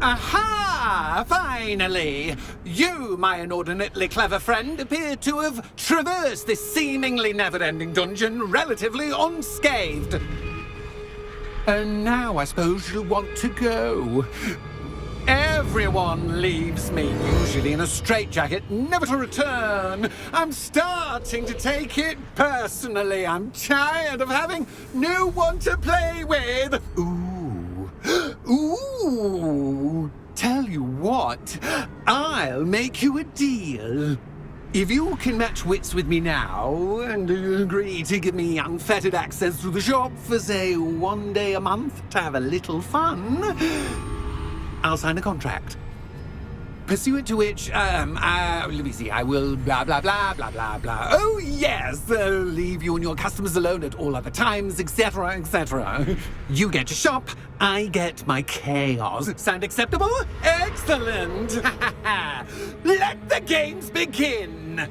Aha! Finally! You, my inordinately clever friend, appear to have traversed this seemingly never-ending dungeon relatively unscathed. And now I suppose you'll want to go. Everyone leaves me, usually in a straitjacket, never to return. I'm starting to take it personally. I'm tired of having no one to play with. Ooh. Tell you what, I'll make you a deal. If you can match wits with me now, and agree to give me unfettered access to the shop for, say, 1 day a month to have a little fun, I'll sign a contract. Pursuant to which, let me see, I will blah, blah, blah, blah, blah, blah. Oh, yes, leave you and your customers alone at all other times, etc., etc. You get your shop, I get my chaos. Sound acceptable? Excellent! Let the games begin!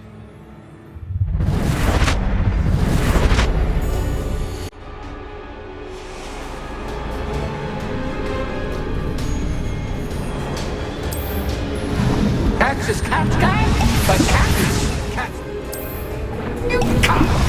Cats is cat, but cat is cat. You can't.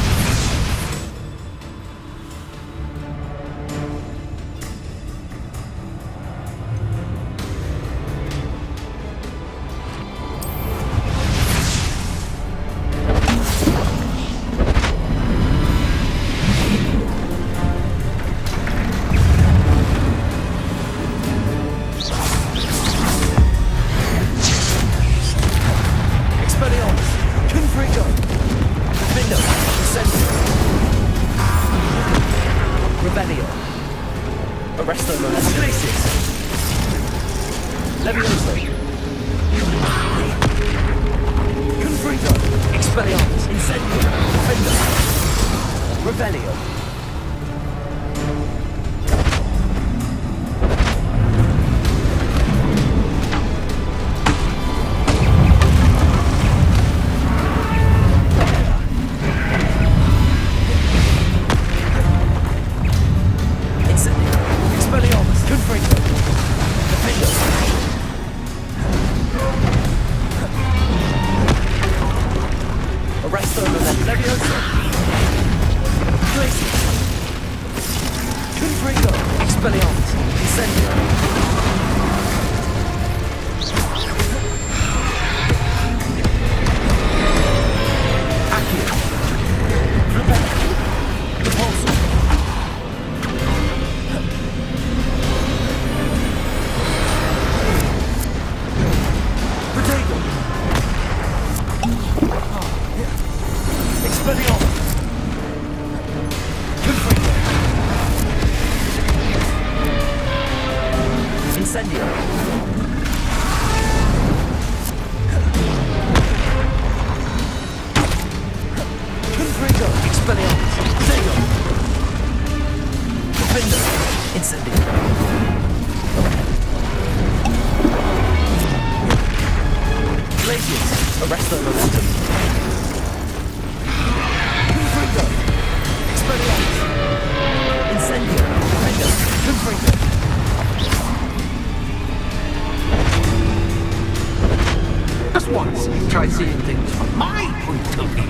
Try seeing things from my point of view.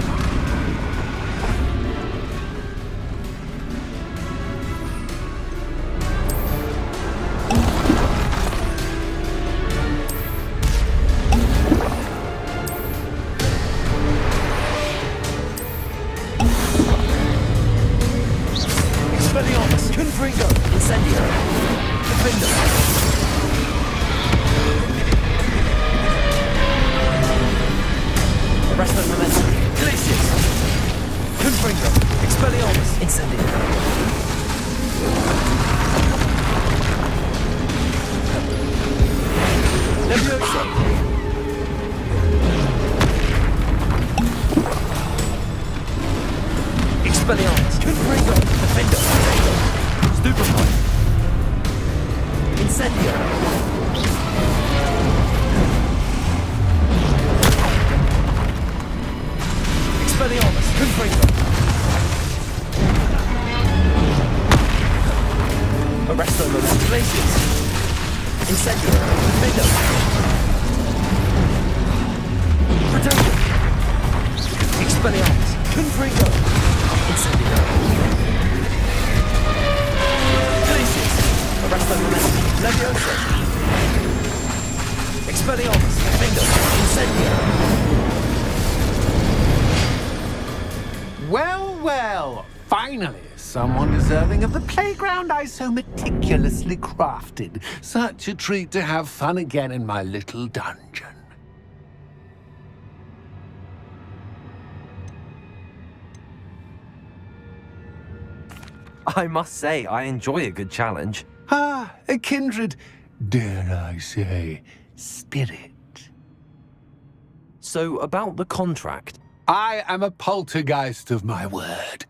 Expelliarmus, Confringo, Incendio, Defender. Arresto Momentum. Glacius. Confringo. Expelliarmus. Incendio. Levioso. Expelliarmus. Confringo. Defender. Stupefy. Incendio. Expelliarmus, Confringo. Arresto Momentum. Glacius. Incendio. Expelliarmus! Confringo! Incendio! Glacius! Arresto Levioso! Expelliarmus! Confringo! Incendio! Well, well, finally, someone deserving of the playground I so meticulously crafted. Such a treat to have fun again in my little dungeon. I must say, I enjoy a good challenge. Ah, a kindred, dare I say, spirit. So, about the contract. I am a poltergeist of my word.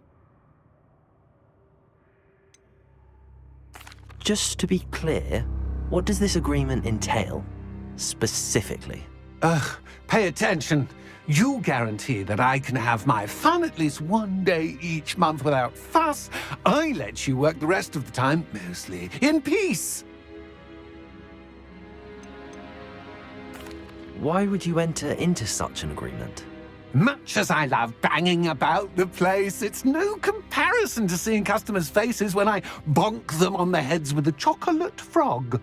Just to be clear, what does this agreement entail, specifically? Pay attention. You guarantee that I can have my fun at least one day each month without fuss. I let you work the rest of the time, mostly in peace. Why would you enter into such an agreement? Much as I love banging about the place, it's no comparison to seeing customers' faces when I bonk them on the heads with a chocolate frog.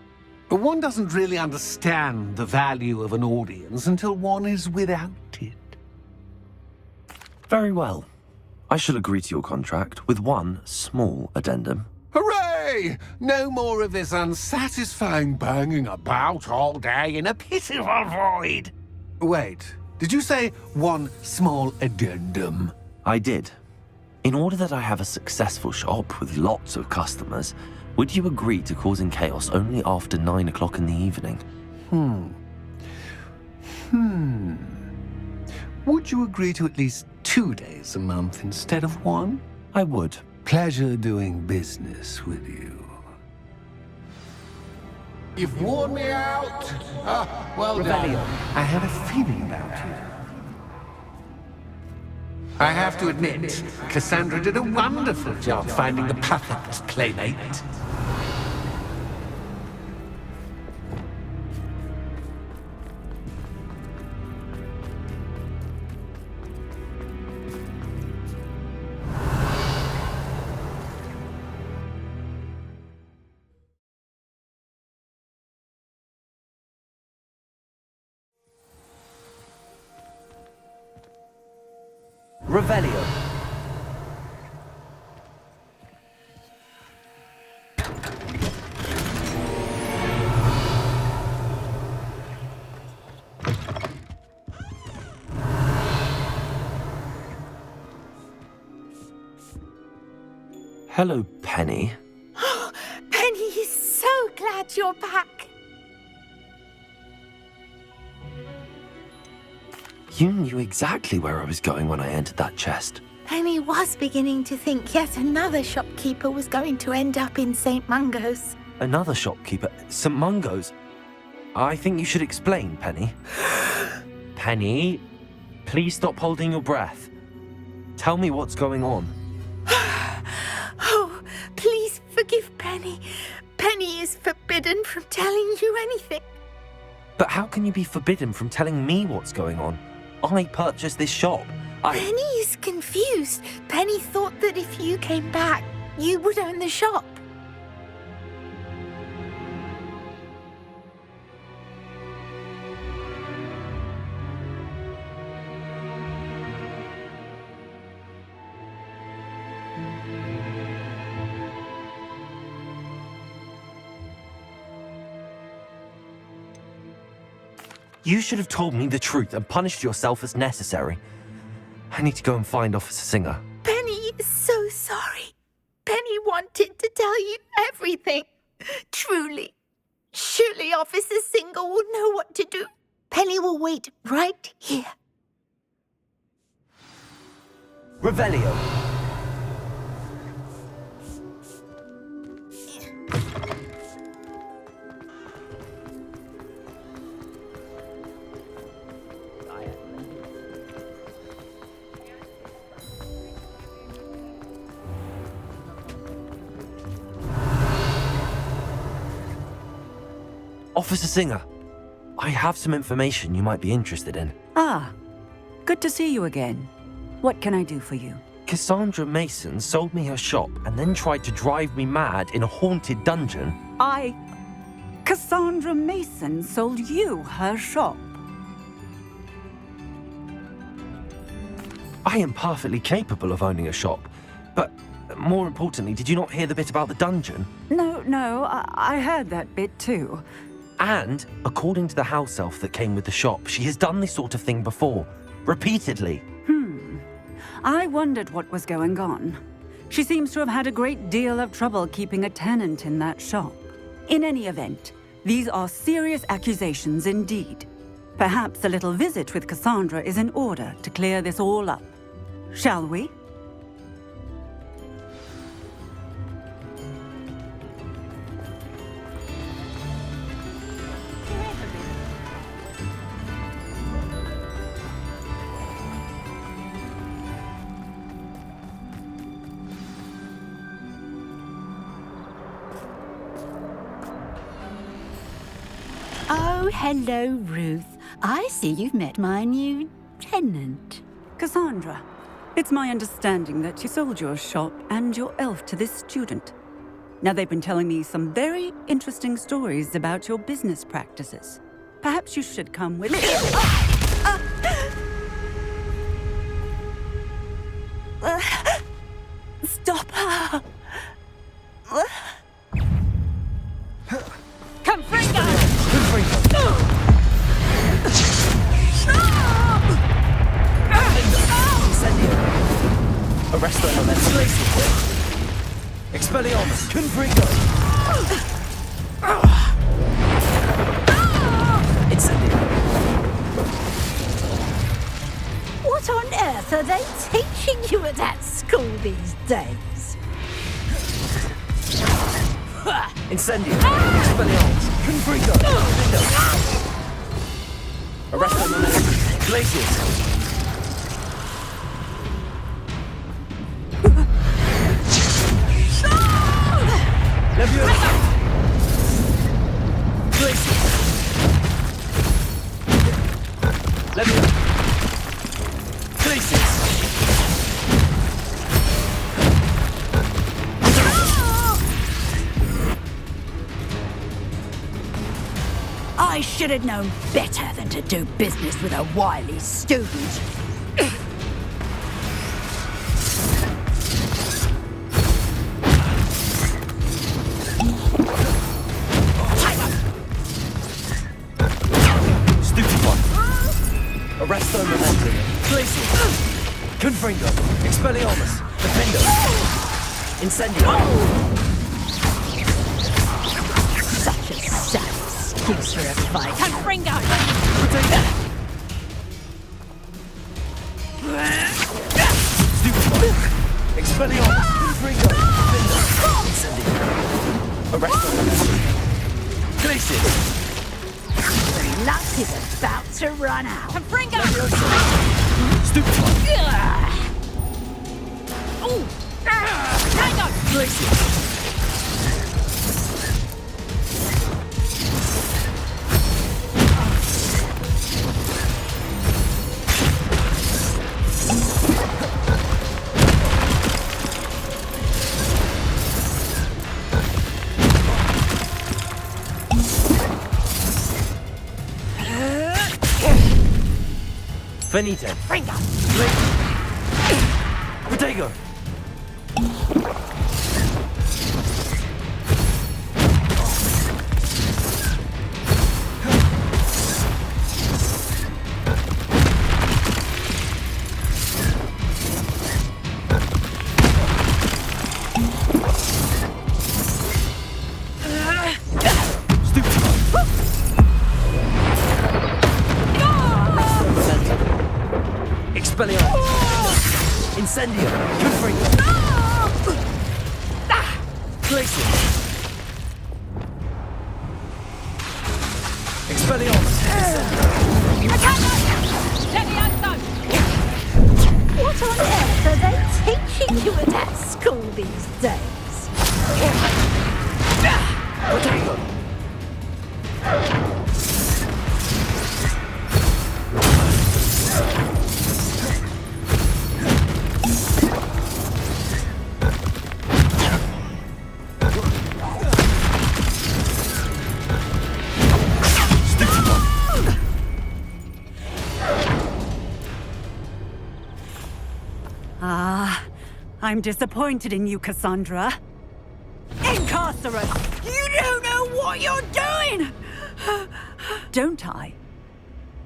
One doesn't really understand the value of an audience until one is without it. Very well. I shall agree to your contract with one small addendum. Hooray! No more of this unsatisfying banging about all day in a pitiful void. Wait, did you say one small addendum? I did. In order that I have a successful shop with lots of customers, would you agree to causing chaos only after 9 o'clock in the evening? Would you agree to at least 2 days a month instead of one? I would. Pleasure doing business with you. You've worn me out. Well done. I had a feeling about you. I have to admit, Cassandra did a wonderful job finding the perfect playmate. Revelio. Hello, Penny. Penny is so glad you're back. You knew exactly where I was going when I entered that chest. Penny was beginning to think yet another shopkeeper was going to end up in St. Mungo's. Another shopkeeper, St. Mungo's. I think you should explain, Penny. Penny, please stop holding your breath. Tell me what's going on. Oh, please forgive Penny. Penny is forbidden from telling you anything. But how can you be forbidden from telling me what's going on? I purchased this shop. Penny is confused. Penny thought that if you came back, you would own the shop. You should have told me the truth and punished yourself as necessary. I need to go and find Officer Singer. Penny is so sorry. Penny wanted to tell you everything. Truly. Surely Officer Singer will know what to do. Penny will wait right here. Revelio. Officer Singer, I have some information you might be interested in. Ah, good to see you again. What can I do for you? Cassandra Mason sold me her shop and then tried to drive me mad in a haunted dungeon. Cassandra Mason sold you her shop. I am perfectly capable of owning a shop. But more importantly, did you not hear the bit about the dungeon? No, I heard that bit too. And, according to the house elf that came with the shop, she has done this sort of thing before. Repeatedly. I wondered what was going on. She seems to have had a great deal of trouble keeping a tenant in that shop. In any event, these are serious accusations indeed. Perhaps a little visit with Cassandra is in order to clear this all up. Shall we? Oh, hello, Ruth. I see you've met my new tenant. Cassandra, it's my understanding that you sold your shop and your elf to this student. Now, they've been telling me some very interesting stories about your business practices. Perhaps you should come with me. Stop her! Confringo! Arresto momentum. Expelliarmus. Confringo. Incendio. What on earth are they teaching you at that school these days? Incendio. Expelliarmus. Confringo. Arresto momentum. Glacius. I should have known better than to do business with a wily student. Stupid one. Arresto momentum. Glacius. Confringo. Expelliarmus. Defendo. Incendio. Such a sad excuse for a fight. Confringo! Stupid one. Expelliarmus. Confringo. Defendo. Incendio. Arresto momentum. Glacius. Luck is about to run out. Confringo! Stupid one. Ooh! Tango! Glacius. Finito. Fringo! Protego. Expelliarmus. Incendio. Confringo. Glacius. Expelliarmus. What on earth are they teaching you at that school these days? Protego. I'm disappointed in you, Cassandra. Incarcerate! You don't know what you're doing! Don't I?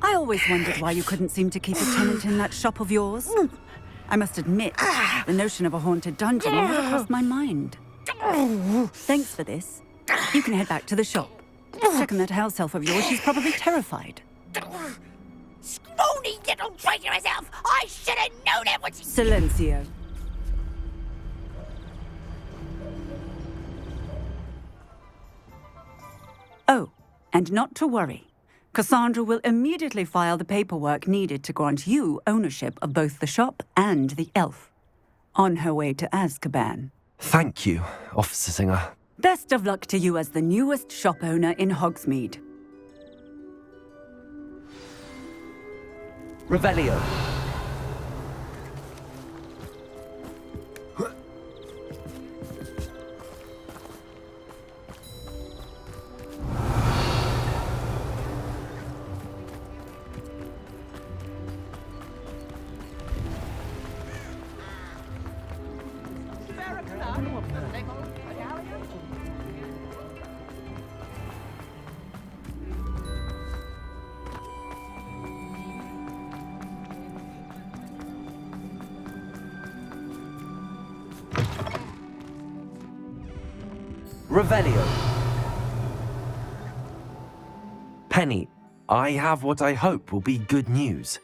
I always wondered why you couldn't seem to keep a tenant in that shop of yours. I must admit, the notion of a haunted dungeon never crossed my mind. Thanks for this. You can head back to the shop. Checking that house elf of yours, she's probably terrified. Scrawny little traitorous elf! I should have known it was... Silencio. Oh, and not to worry. Cassandra will immediately file the paperwork needed to grant you ownership of both the shop and the elf. On her way to Azkaban. Thank you, Officer Singer. Best of luck to you as the newest shop owner in Hogsmeade. Revelio. Revelio. Penny, I have what I hope will be good news.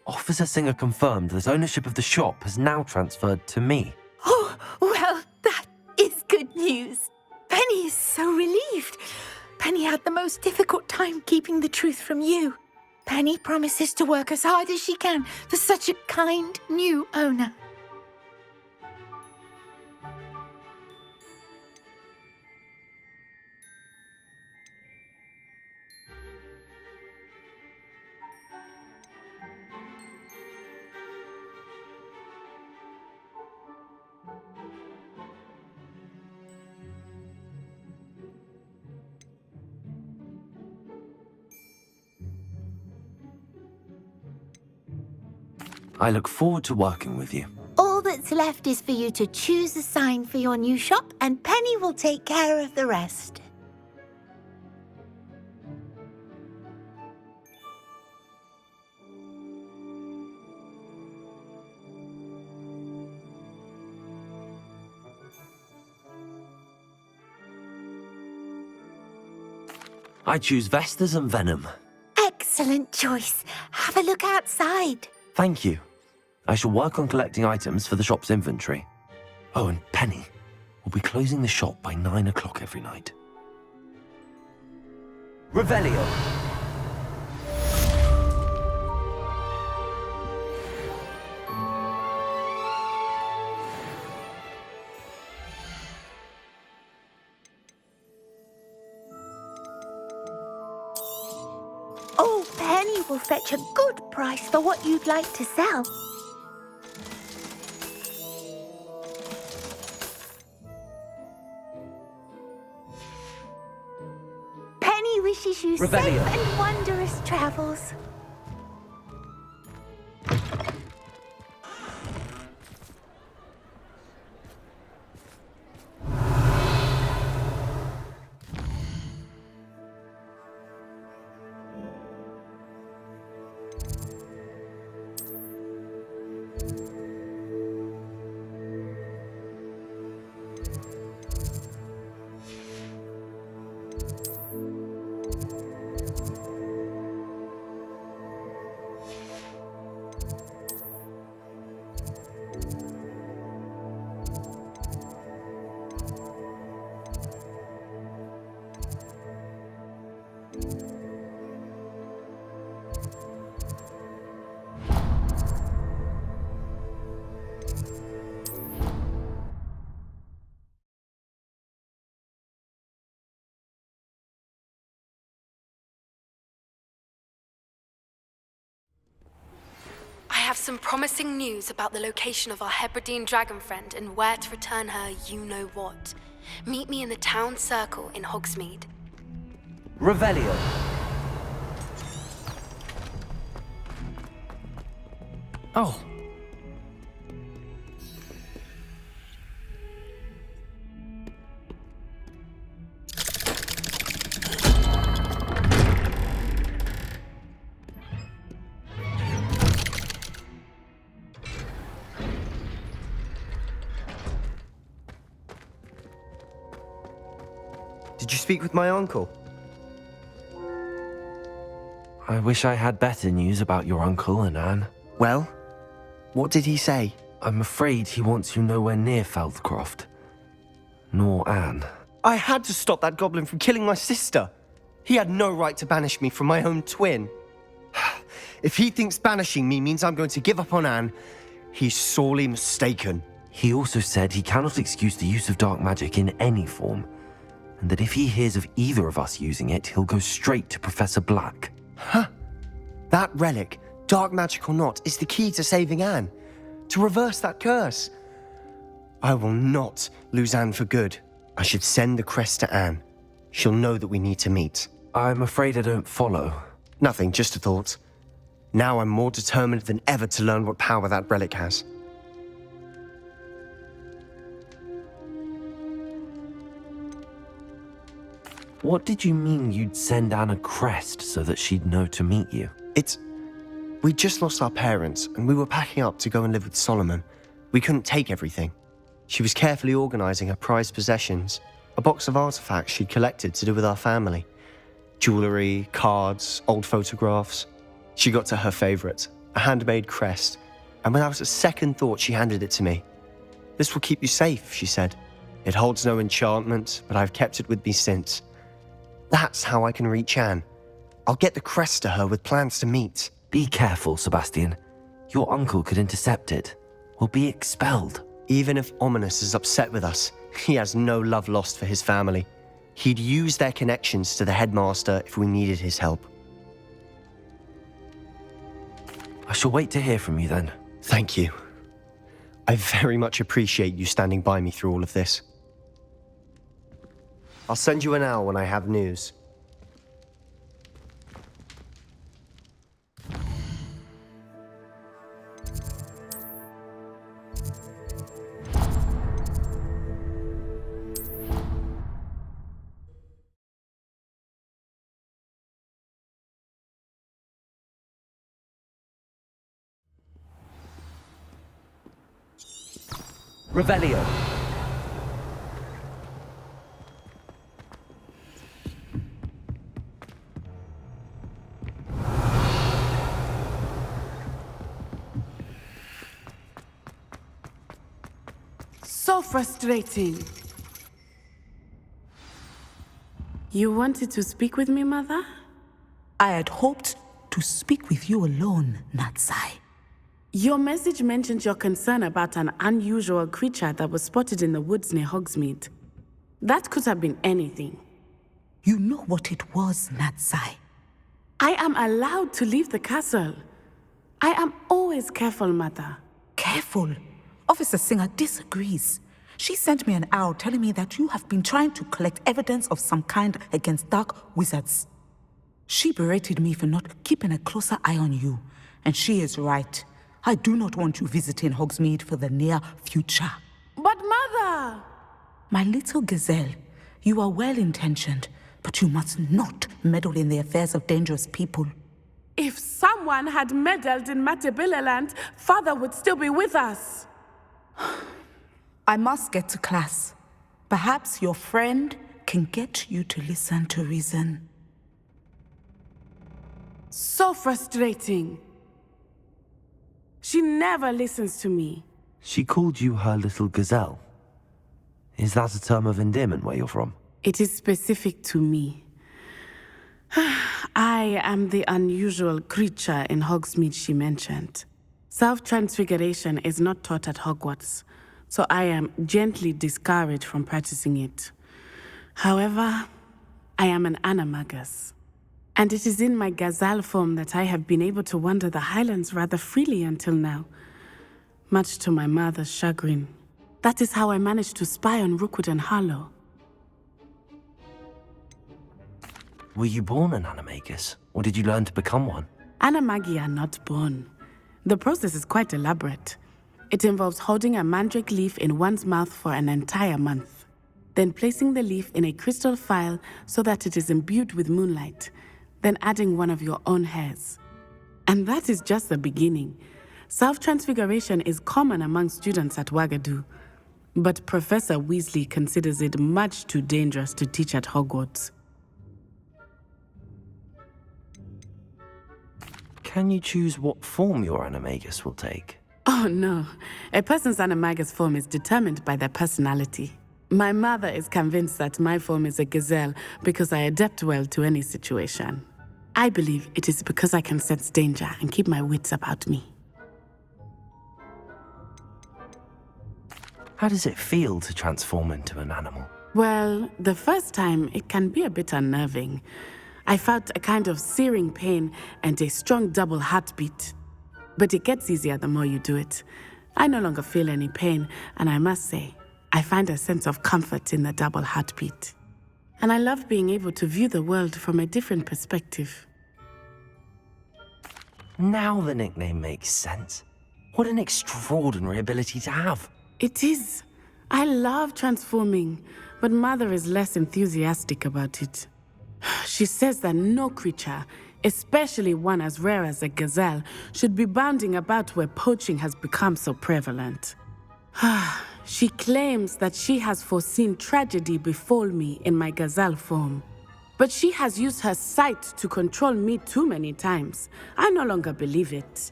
Officer Singer confirmed that ownership of the shop has now transferred to me. Oh, well, that is good news. Penny is so relieved. Penny had the most difficult time keeping the truth from you. Penny promises to work as hard as she can for such a kind new owner. I look forward to working with you. All that's left is for you to choose a sign for your new shop, and Penny will take care of the rest. I choose Vestas and Venom. Excellent choice. Have a look outside. Thank you. I shall work on collecting items for the shop's inventory. Oh, and Penny, we'll be closing the shop by 9 o'clock every night. Revelio. Oh, Penny will fetch a good price for what you'd like to sell. Penny wishes you Revelio. safe and wondrous travels. I have some promising news about the location of our Hebridean dragon friend and where to return her you-know-what. Meet me in the town circle in Hogsmeade. Revelio. Oh. Did you speak with my uncle? I wish I had better news about your uncle and Anne. Well, what did he say? I'm afraid he wants you nowhere near Feldcroft. Nor Anne. I had to stop that goblin from killing my sister. He had no right to banish me from my own twin. If he thinks banishing me means I'm going to give up on Anne, he's sorely mistaken. He also said he cannot excuse the use of dark magic in any form, and that if he hears of either of us using it, he'll go straight to Professor Black. Huh? That relic, dark magic or not, is the key to saving Anne. To reverse that curse. I will not lose Anne for good. I should send the crest to Anne. She'll know that we need to meet. I'm afraid I don't follow. Nothing, just a thought. Now I'm more determined than ever to learn what power that relic has. What did you mean you'd send Anne a crest so that she'd know to meet you? We just lost our parents, and we were packing up to go and live with Solomon. We couldn't take everything. She was carefully organizing her prized possessions, a box of artifacts she'd collected to do with our family. Jewelry, cards, old photographs. She got to her favorite, a handmade crest, and without a second thought she handed it to me. This will keep you safe, she said. It holds no enchantment, but I've kept it with me since. That's how I can reach Anne. I'll get the crest to her with plans to meet. Be careful, Sebastian. Your uncle could intercept it, or be expelled. Even if Ominous is upset with us, he has no love lost for his family. He'd use their connections to the headmaster if we needed his help. I shall wait to hear from you then. Thank you. I very much appreciate you standing by me through all of this. I'll send you an owl when I have news. Revelio. So frustrating. You wanted to speak with me, Mother? I had hoped to speak with you alone, Natsai. Your message mentioned your concern about an unusual creature that was spotted in the woods near Hogsmeade. That could have been anything. You know what it was, Natsai. I am allowed to leave the castle. I am always careful, Mother. Careful. Officer Singer disagrees. She sent me an owl telling me that you have been trying to collect evidence of some kind against dark wizards. She berated me for not keeping a closer eye on you, and she is right. I do not want you visiting Hogsmeade for the near future. But Mother! My little gazelle, you are well-intentioned, but you must not meddle in the affairs of dangerous people. If someone had meddled in Matabeleland, Father would still be with us. I must get to class. Perhaps your friend can get you to listen to reason. So frustrating. She never listens to me. She called you her little gazelle. Is that a term of endearment where you're from? It is specific to me. I am the unusual creature in Hogsmeade she mentioned. Self-transfiguration is not taught at Hogwarts, so I am gently discouraged from practicing it. However, I am an animagus, and it is in my gazelle form that I have been able to wander the Highlands rather freely until now, much to my mother's chagrin. That is how I managed to spy on Rookwood and Harlow. Were you born an animagus, or did you learn to become one? Animagi are not born. The process is quite elaborate. It involves holding a mandrake leaf in one's mouth for an entire month, then placing the leaf in a crystal phial so that it is imbued with moonlight, then adding one of your own hairs. And that is just the beginning. Self-transfiguration is common among students at Wagadu. but Professor Weasley considers it much too dangerous to teach at Hogwarts. Can you choose what form your animagus will take? Oh no, a person's animagus form is determined by their personality. My mother is convinced that my form is a gazelle because I adapt well to any situation. I believe it is because I can sense danger and keep my wits about me. How does it feel to transform into an animal? Well, the first time it can be a bit unnerving. I felt a kind of searing pain and a strong double heartbeat. But it gets easier the more you do it. I no longer feel any pain, and I must say, I find a sense of comfort in the double heartbeat. And I love being able to view the world from a different perspective. Now the nickname makes sense. What an extraordinary ability to have. It is. I love transforming, but Mother is less enthusiastic about it. She says that no creature, especially one as rare as a gazelle, should be bounding about where poaching has become so prevalent. She claims that she has foreseen tragedy befall me in my gazelle form. But she has used her sight to control me too many times. I no longer believe it.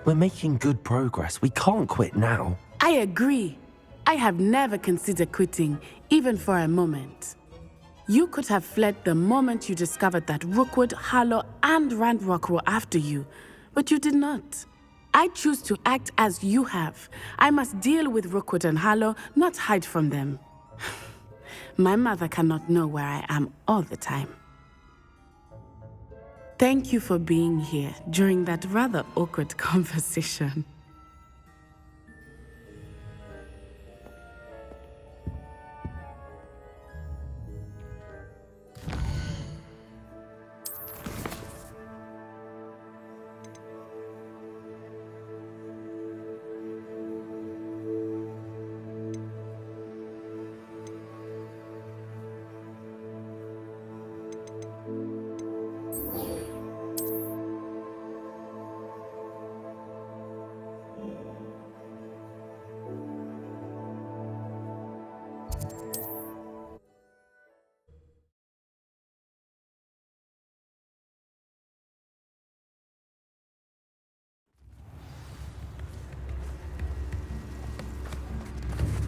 We're making good progress. We can't quit now. I agree. I have never considered quitting, even for a moment. You could have fled the moment you discovered that Rookwood, Harlow, and Ranrock were after you, but you did not. I choose to act as you have. I must deal with Rookwood and Harlow, not hide from them. My mother cannot know where I am all the time. Thank you for being here during that rather awkward conversation.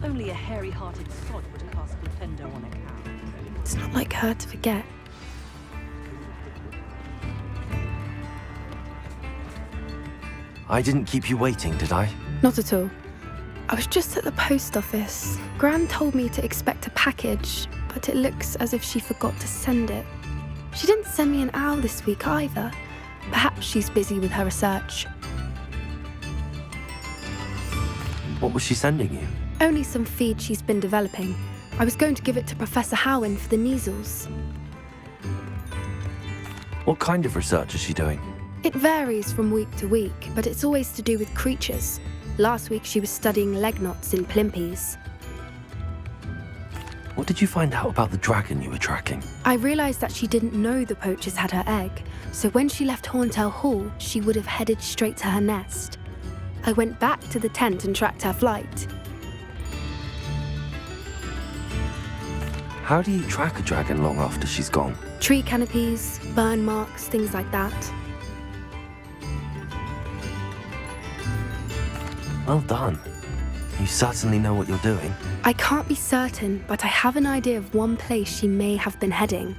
Only a hairy-hearted sod would cast Flipendo on a cow. It's not like her to forget. I didn't keep you waiting, did I? Not at all. I was just at the post office. Gran told me to expect a package, but it looks as if she forgot to send it. She didn't send me an owl this week either. Perhaps she's busy with her research. What was she sending you? Only some feed she's been developing. I was going to give it to Professor Howin for the measles. What kind of research is she doing? It varies from week to week, but it's always to do with creatures. Last week she was studying leg knots in plimpies. What did you find out about the dragon you were tracking? I realised that she didn't know the poachers had her egg, so when she left Horntail Hall, she would have headed straight to her nest. I went back to the tent and tracked her flight. How do you track a dragon long after she's gone? Tree canopies, burn marks, things like that. Well done. You certainly know what you're doing. I can't be certain, but I have an idea of one place she may have been heading.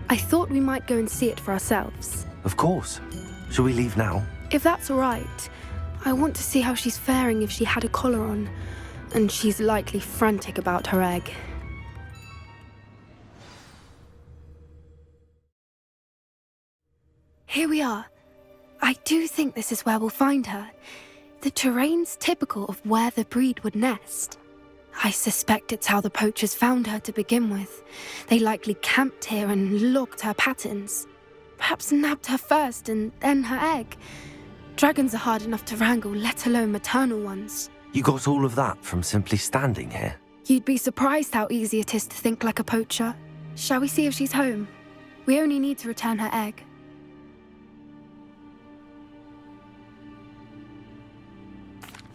I thought we might go and see it for ourselves. Of course. Shall we leave now? If that's all right. I want to see how she's faring if she had a collar on, and she's likely frantic about her egg. Here we are. I do think this is where we'll find her. The terrain's typical of where the breed would nest. I suspect it's how the poachers found her to begin with. They likely camped here and logged her patterns. Perhaps nabbed her first and then her egg. Dragons are hard enough to wrangle, let alone maternal ones. You got all of that from simply standing here? You'd be surprised how easy it is to think like a poacher. Shall we see if she's home? We only need to return her egg.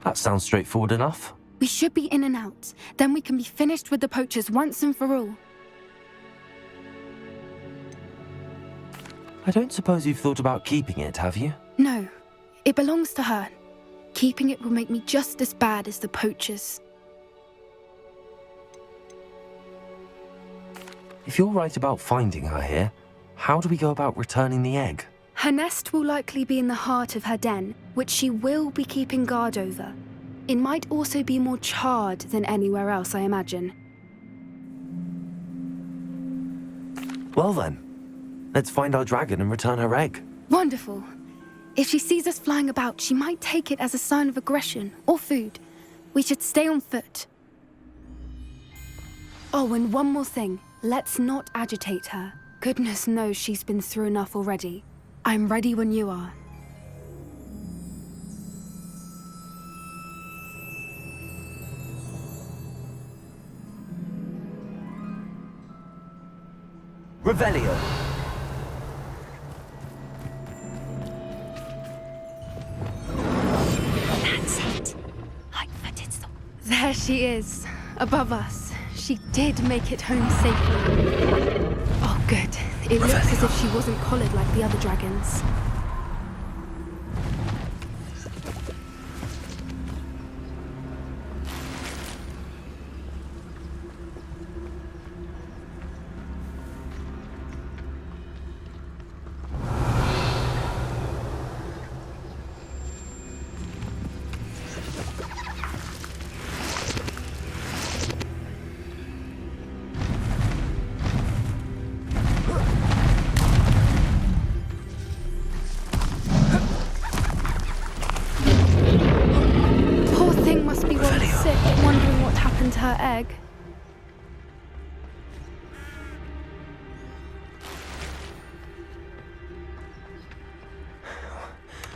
That sounds straightforward enough. We should be in and out. Then we can be finished with the poachers once and for all. I don't suppose you've thought about keeping it, have you? No, it belongs to her. Keeping it will make me just as bad as the poachers. If you're right about finding her here, how do we go about returning the egg? Her nest will likely be in the heart of her den, which she will be keeping guard over. It might also be more charred than anywhere else, I imagine. Well then, let's find our dragon and return her egg. Wonderful. If she sees us flying about, she might take it as a sign of aggression or food. We should stay on foot. Oh, and one more thing. Let's not agitate her. Goodness knows she's been through enough already. I'm ready when you are. Revelio! That's it. I bet it's the... There she is, above us. She did make it home safely. Oh, good. It looks as if she wasn't collared like the other dragons. Her egg.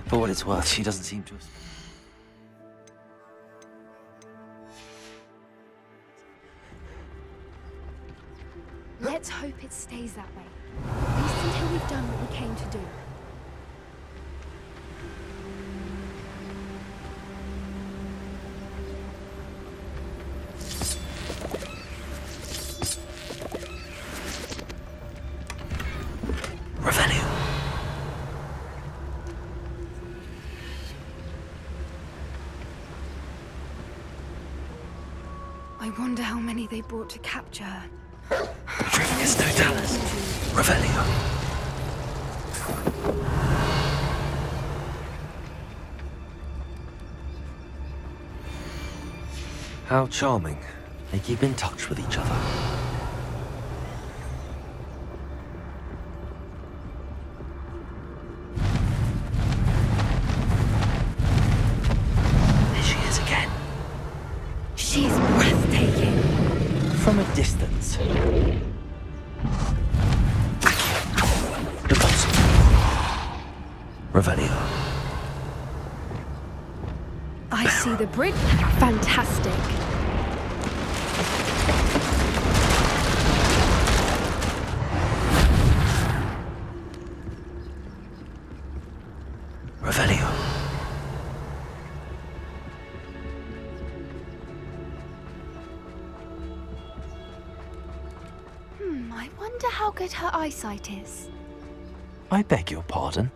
For what it's worth, she doesn't seem to have... Let's hope it stays that way. At least until we've done what we came to do. I wonder how many they brought to capture her. Trificus Totalis. Revelio. How charming. They keep in touch with each other. There she is again. She's breathtaking. From a distance. Revelio. I see the bridge. Fantastic. Revelio. I wonder how good her eyesight is. I beg your pardon?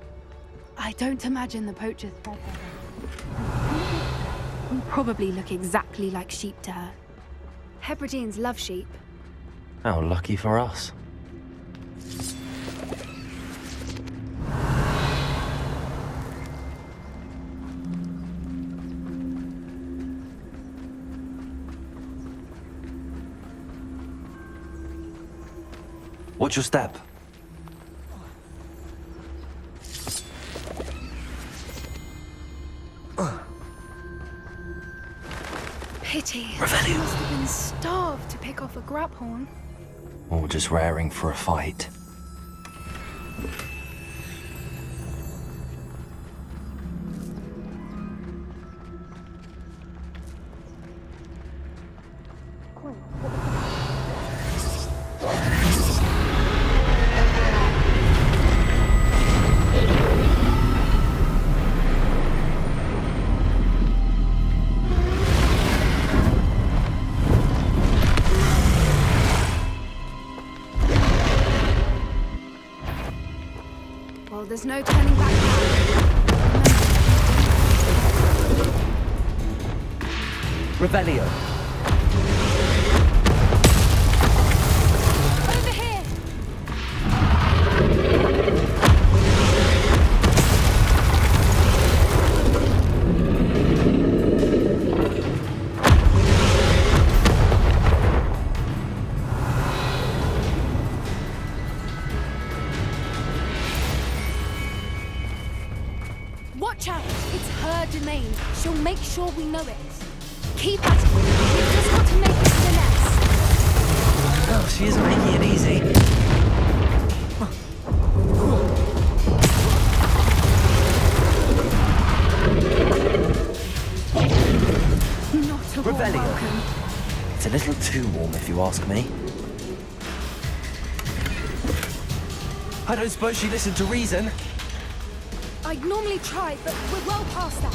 I don't imagine the poachers fed her. Probably look exactly like sheep to her. Hebrideans love sheep. How lucky for us. Watch your step. Pity. Revelio. She must have been starved to pick off a graphorn. Or just raring for a fight. Well, there's no turning back now. Revelio. Over here! Watch out! It's her domain. She'll make sure we know it. Keep at it. We've just got to make it to the nest. Oh, she isn't making it easy. Not a warm Revelio. welcome. It's a little too warm, if you ask me. I don't suppose she listened to reason. I'd normally try, but we're well past that.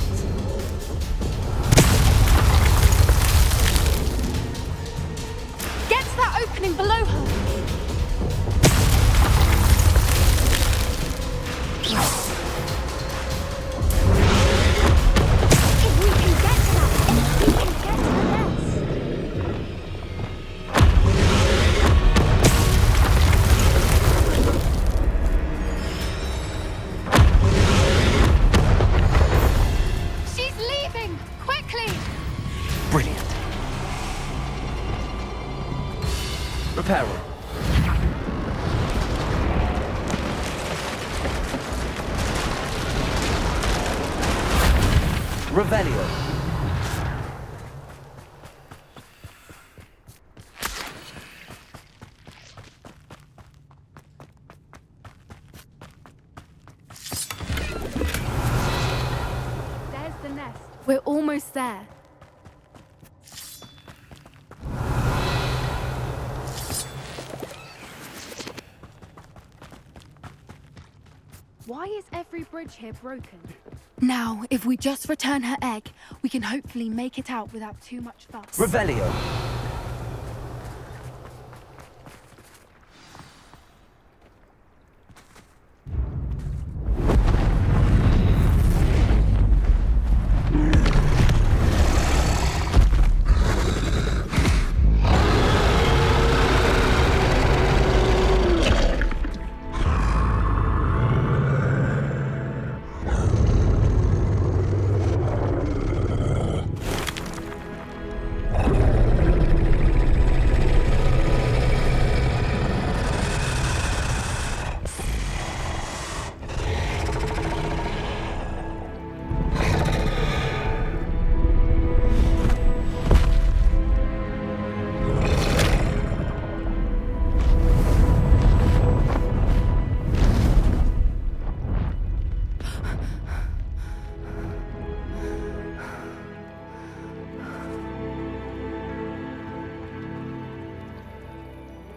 Get to that opening below her. If we can get to that, we can get to the nest. She's leaving! Quickly! Brilliant. Reparo. Revelio. There's the nest. We're almost there. Why is every bridge here broken? Now, if we just return her egg, we can hopefully make it out without too much fuss. Revelio.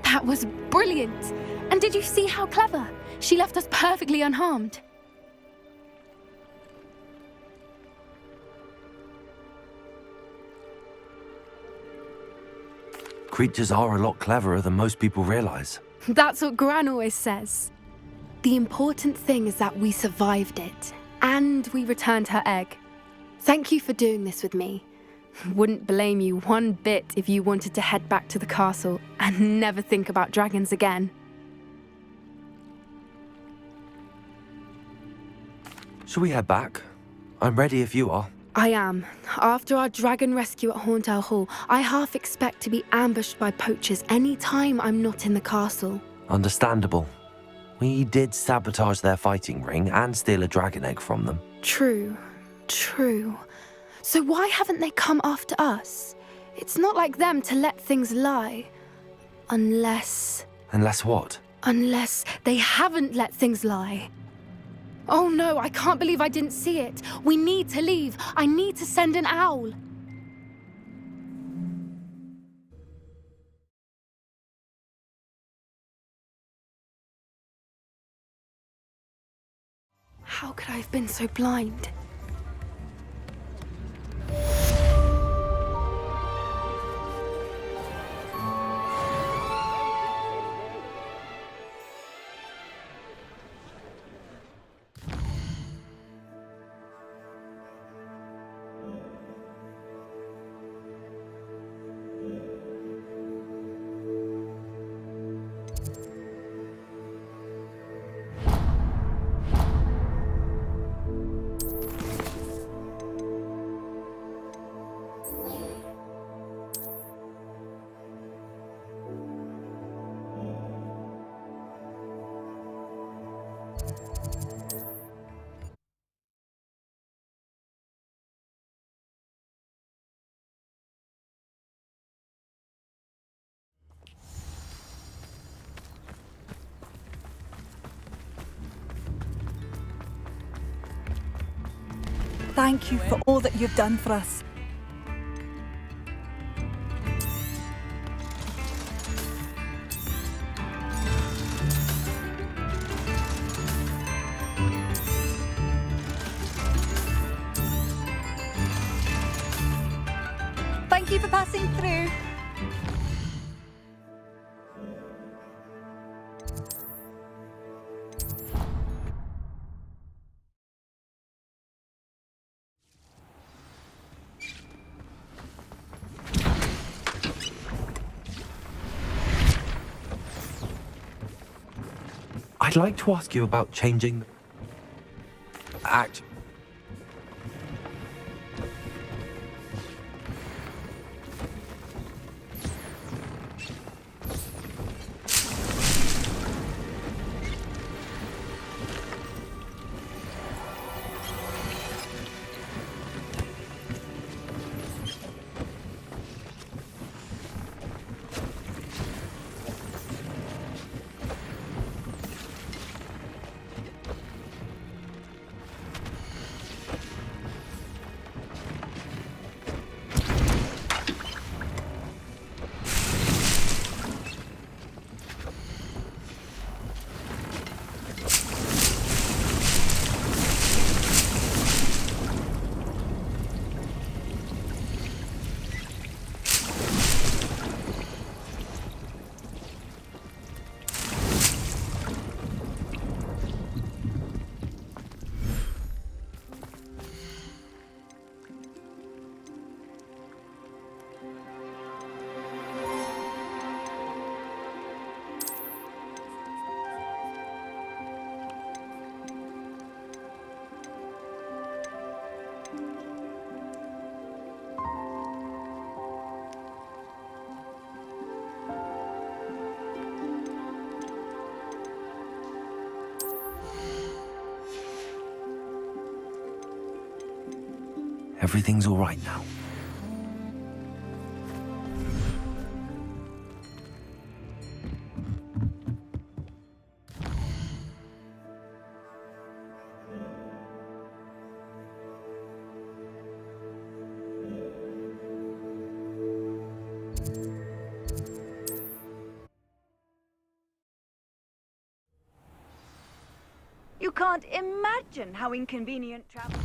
That was brilliant! And did you see how clever? She left us perfectly unharmed. Creatures are a lot cleverer than most people realize. That's what Gran always says. The important thing is that we survived it, and we returned her egg. Thank you for doing this with me. Wouldn't blame you one bit if you wanted to head back to the castle and never think about dragons again. Shall we head back? I'm ready if you are. I am. After our dragon rescue at Hauntow Hall, I half expect to be ambushed by poachers any time I'm not in the castle. Understandable. We did sabotage their fighting ring and steal a dragon egg from them. True. So why haven't they come after us? It's not like them to let things lie. Unless what? Unless they haven't let things lie. Oh no, I can't believe I didn't see it. We need to leave. I need to send an owl. How could I have been so blind? thank you for all that you've done for us. Thank you for passing through. I'd like to ask you about changing act. Everything's all right now. You can't imagine how inconvenient travel.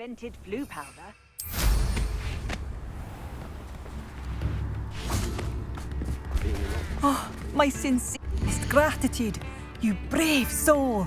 scented flu powder. Oh, my sincerest gratitude, you brave soul.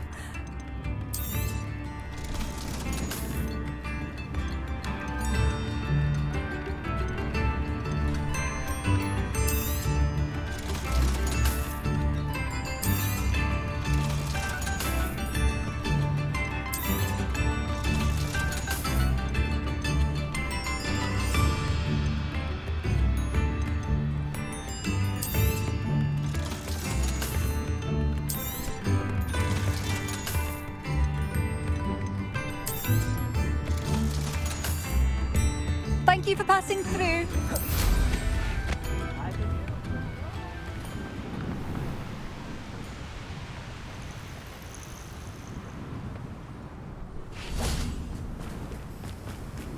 Thank you for passing through.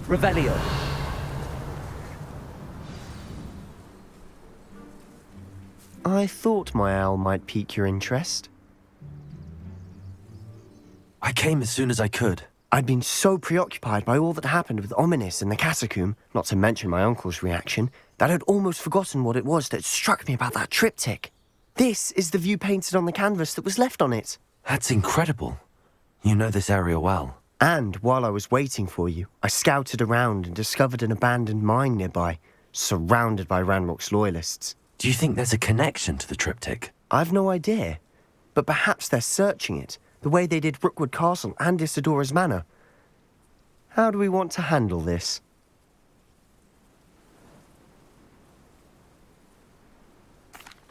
Revelio. I thought my owl might pique your interest. I came as soon as I could. I'd been so preoccupied by all that happened with Ominis and the catacomb, not to mention my uncle's reaction, that I'd almost forgotten what it was that struck me about that triptych. This is the view painted on the canvas that was left on it. That's incredible. You know this area well. And while I was waiting for you, I scouted around and discovered an abandoned mine nearby, surrounded by Ranrock's loyalists. Do you think there's a connection to the triptych? I've no idea, but perhaps they're searching it, the way they did Rookwood Castle and Isidora's Manor. How do we want to handle this?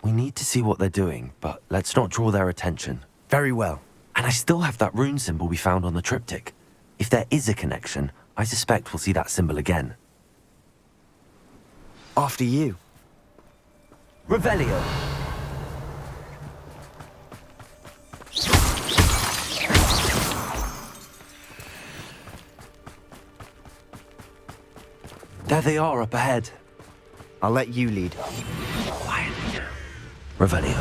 We need to see what they're doing, but let's not draw their attention. Very well. And I still have that rune symbol we found on the triptych. If there is a connection, I suspect we'll see that symbol again. After you. Revelio. There they are up ahead. I'll let you lead. Quietly now. Revelio.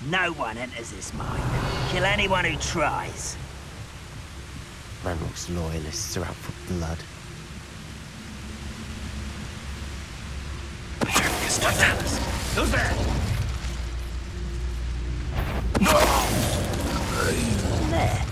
No one enters this mine. Kill anyone who tries. Ranrock's loyalists are out for blood. Who's there? There.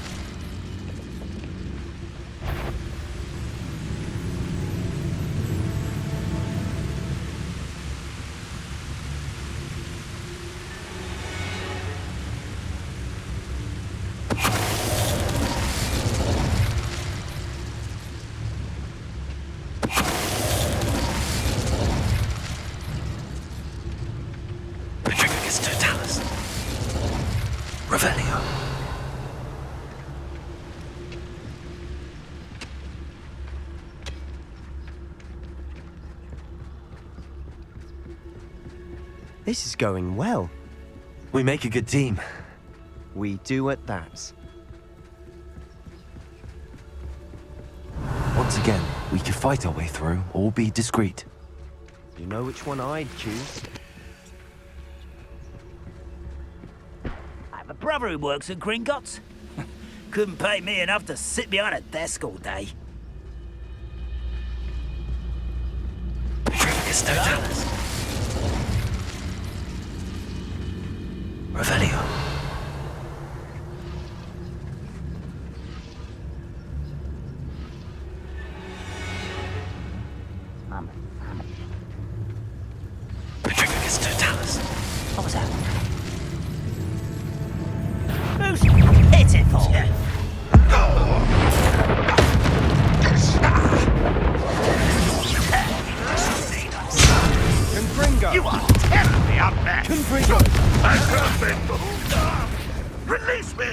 Revelio. This is going well. We make a good team. We do at that. Once again, we could fight our way through or be discreet. You know which one I'd choose? I have a brother who works at Gringotts. Couldn't pay me enough to sit behind a desk all day. Petrificus totalis. Revelio. Petrificus totalis. What was that? Who's hit it for? Confringo! You are terribly outmatched! Confringo! I can't bend the whole arm! Release me!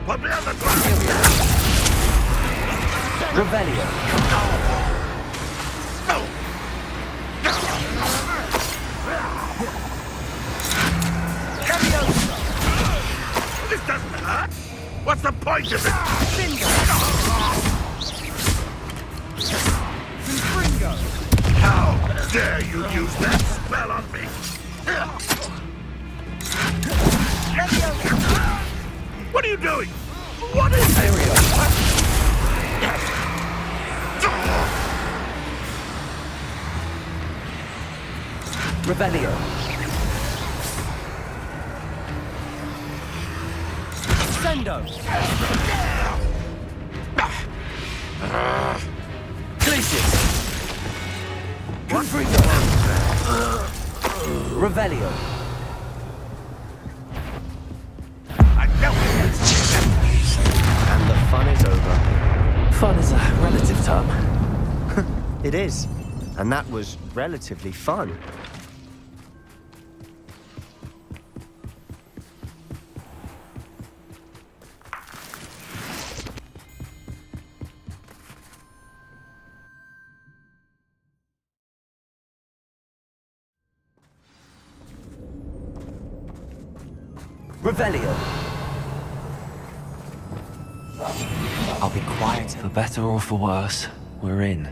Put me on the ground! Revelio. This doesn't hurt! What's the point of it? How dare you use that spell on me? What are you doing? What is Revelio. Sendo. Glacius. Confringo. Revelio. I know it. And the fun is over. Fun is a relative term. It is. And that was relatively fun. Revelio. I'll be quiet for better or for worse. We're in.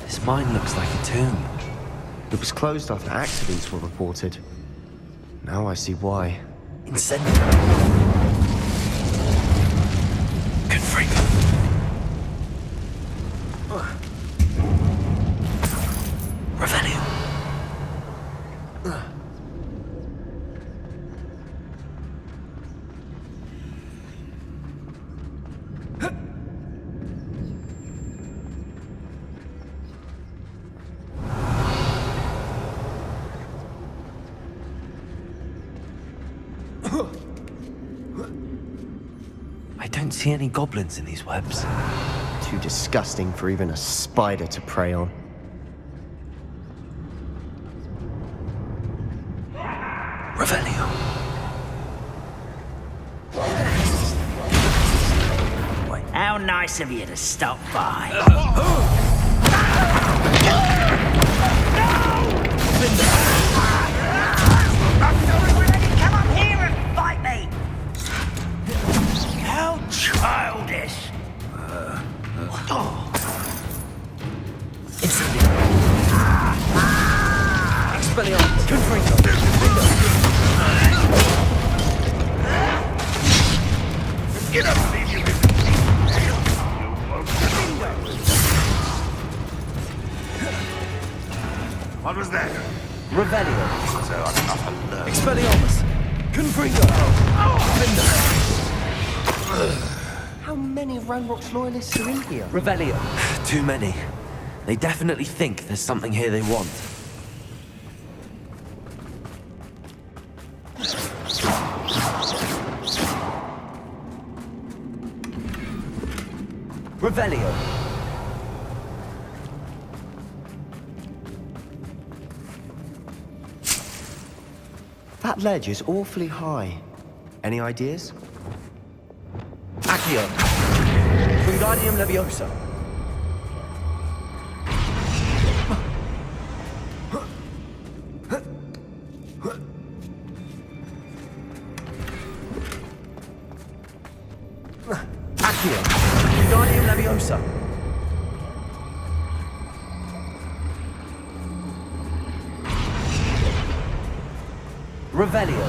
This mine looks like a tomb. It was closed after accidents were reported. Now I see why. Incendio. Confringo. Revelio. I don't see any goblins in these webs. Too disgusting for even a spider to prey on. Revelio. How nice of you to stop by. Come up here and fight me! How childish! Incendio. Expelliarmus. Confringo. Get up, leave you. What was that? Revelio. So I'm not alert. Expelliarmus. Confringo. How many Ranrock's loyalists are in here? Revelio. Too many. They definitely think there's something here they want. Revelio. That ledge is awfully high. Any ideas? Accio. Wingardium Leviosa. Accio. Wingardium Leviosa. Revelio.